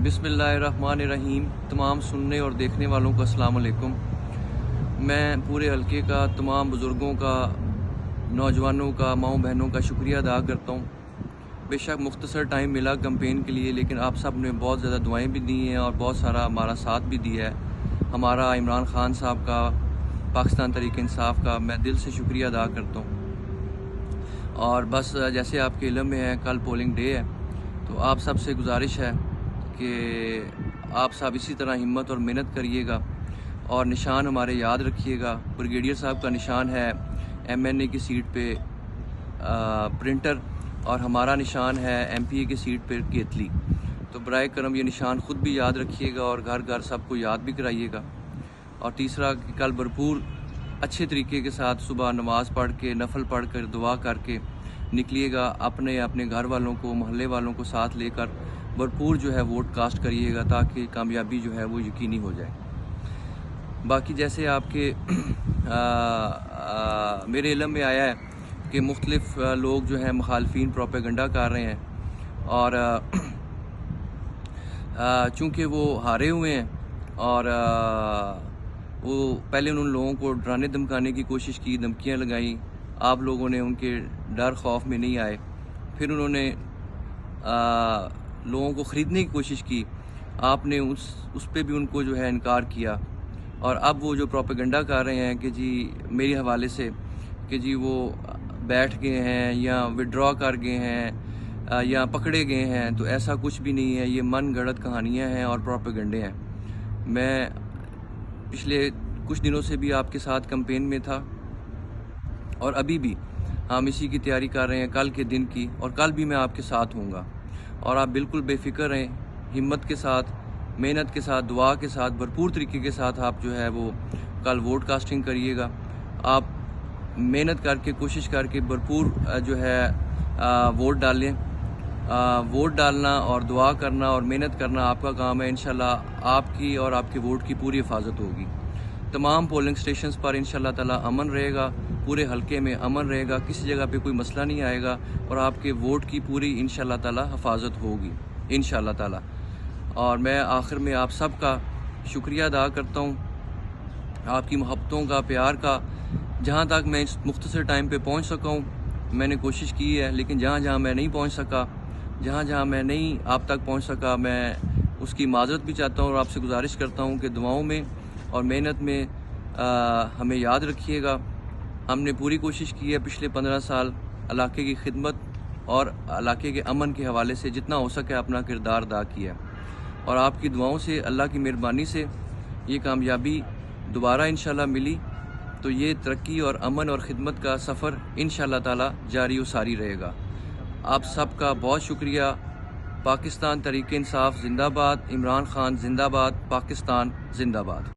بسم اللہ الرحمن الرحیم۔ تمام سننے اور دیکھنے والوں کو السلام علیکم۔ میں پورے حلقے کا، تمام بزرگوں کا، نوجوانوں کا، ماؤں بہنوں کا شکریہ ادا کرتا ہوں۔ بے شک مختصر ٹائم ملا کمپین کے لیے، لیکن آپ سب نے بہت زیادہ دعائیں بھی دی ہیں اور بہت سارا ہمارا ساتھ بھی دیا ہے۔ ہمارا عمران خان صاحب کا، پاکستان تحریک انصاف کا میں دل سے شکریہ ادا کرتا ہوں۔ اور بس جیسے آپ کے علم میں ہے، کل پولنگ ڈے ہے، تو آپ سب سے گزارش ہے کہ آپ سب اسی طرح ہمت اور محنت کریے گا اور نشان ہمارے یاد رکھیے گا۔ بریگیڈیئر صاحب کا نشان ہے MNA کی سیٹ پہ پرنٹر، اور ہمارا نشان ہے MPA کی سیٹ پہ کیتلی۔ تو برائے کرم یہ نشان خود بھی یاد رکھیے گا اور گھر گھر سب کو یاد بھی کرائیے گا۔ اور تیسرا کہ کل بھرپور اچھے طریقے کے ساتھ صبح نماز پڑھ کے، نفل پڑھ کر، دعا کر کے نکلیے گا، اپنے گھر والوں کو، محلے والوں کو ساتھ لے کر بھرپور جو ہے ووٹ کاسٹ کریے گا، تاکہ کامیابی جو ہے وہ یقینی ہو جائے۔ باقی جیسے آپ کے میرے علم میں آیا ہے کہ مختلف لوگ جو ہیں مخالفین پروپیگنڈا کر رہے ہیں، اور چونکہ وہ ہارے ہوئے ہیں اور وہ پہلے ان لوگوں کو ڈرانے دھمکانے کی کوشش کی، دھمکیاں لگائیں، آپ لوگوں نے ان کے ڈر خوف میں نہیں آئے، پھر انہوں نے لوگوں کو خریدنے کی کوشش کی، آپ نے اس پہ بھی ان کو جو ہے انکار کیا، اور اب وہ جو پروپیگنڈا کر رہے ہیں کہ جی میرے حوالے سے کہ جی وہ بیٹھ گئے ہیں یا وڈرا کر گئے ہیں یا پکڑے گئے ہیں، تو ایسا کچھ بھی نہیں ہے، یہ من گھڑت کہانیاں ہیں اور پروپیگنڈے ہیں۔ میں پچھلے کچھ دنوں سے بھی آپ کے ساتھ کمپین میں تھا، اور ابھی بھی ہم اسی کی تیاری کر رہے ہیں کل کے دن کی، اور کل بھی میں آپ کے ساتھ ہوں گا، اور آپ بالکل بے فکر رہیں، ہمت کے ساتھ، محنت کے ساتھ، دعا کے ساتھ، بھرپور طریقے کے ساتھ آپ جو ہے وہ کل ووٹ کاسٹنگ کریے گا۔ آپ محنت کر کے، کوشش کر کے بھرپور جو ہے ووٹ ڈالیں۔ ووٹ ڈالنا اور دعا کرنا اور محنت کرنا آپ کا کام ہے۔ انشاءاللہ آپ کی اور آپ کے ووٹ کی پوری حفاظت ہوگی۔ تمام پولنگ سٹیشنز پر انشاءاللہ تعالی امن رہے گا، پورے حلقے میں امن رہے گا، کسی جگہ پہ کوئی مسئلہ نہیں آئے گا، اور آپ کے ووٹ کی پوری انشاءاللہ تعالی حفاظت ہوگی انشاءاللہ تعالی۔ اور میں آخر میں آپ سب کا شکریہ ادا کرتا ہوں، آپ کی محبتوں کا، پیار کا۔ جہاں تک میں اس مختصر ٹائم پہ پہنچ سکا ہوں میں نے کوشش کی ہے، لیکن جہاں جہاں میں نہیں پہنچ سکا، جہاں جہاں میں نہیں آپ تک پہنچ سکا، میں اس کی معذرت بھی چاہتا ہوں، اور آپ سے گزارش کرتا ہوں کہ دعاؤں میں اور محنت میں ہمیں یاد رکھیے گا۔ ہم نے پوری کوشش کی ہے پچھلے 15 سال علاقے کی خدمت اور علاقے کے امن کے حوالے سے جتنا ہو سکے اپنا کردار ادا کیا ہے، اور آپ کی دعاؤں سے، اللہ کی مہربانی سے یہ کامیابی دوبارہ انشاءاللہ ملی، تو یہ ترقی اور امن اور خدمت کا سفر انشاءاللہ تعالی جاری و ساری رہے گا۔ آپ سب کا بہت شکریہ۔ پاکستان تحریک انصاف زندہ باد، عمران خان زندہ باد، پاکستان زندہ باد۔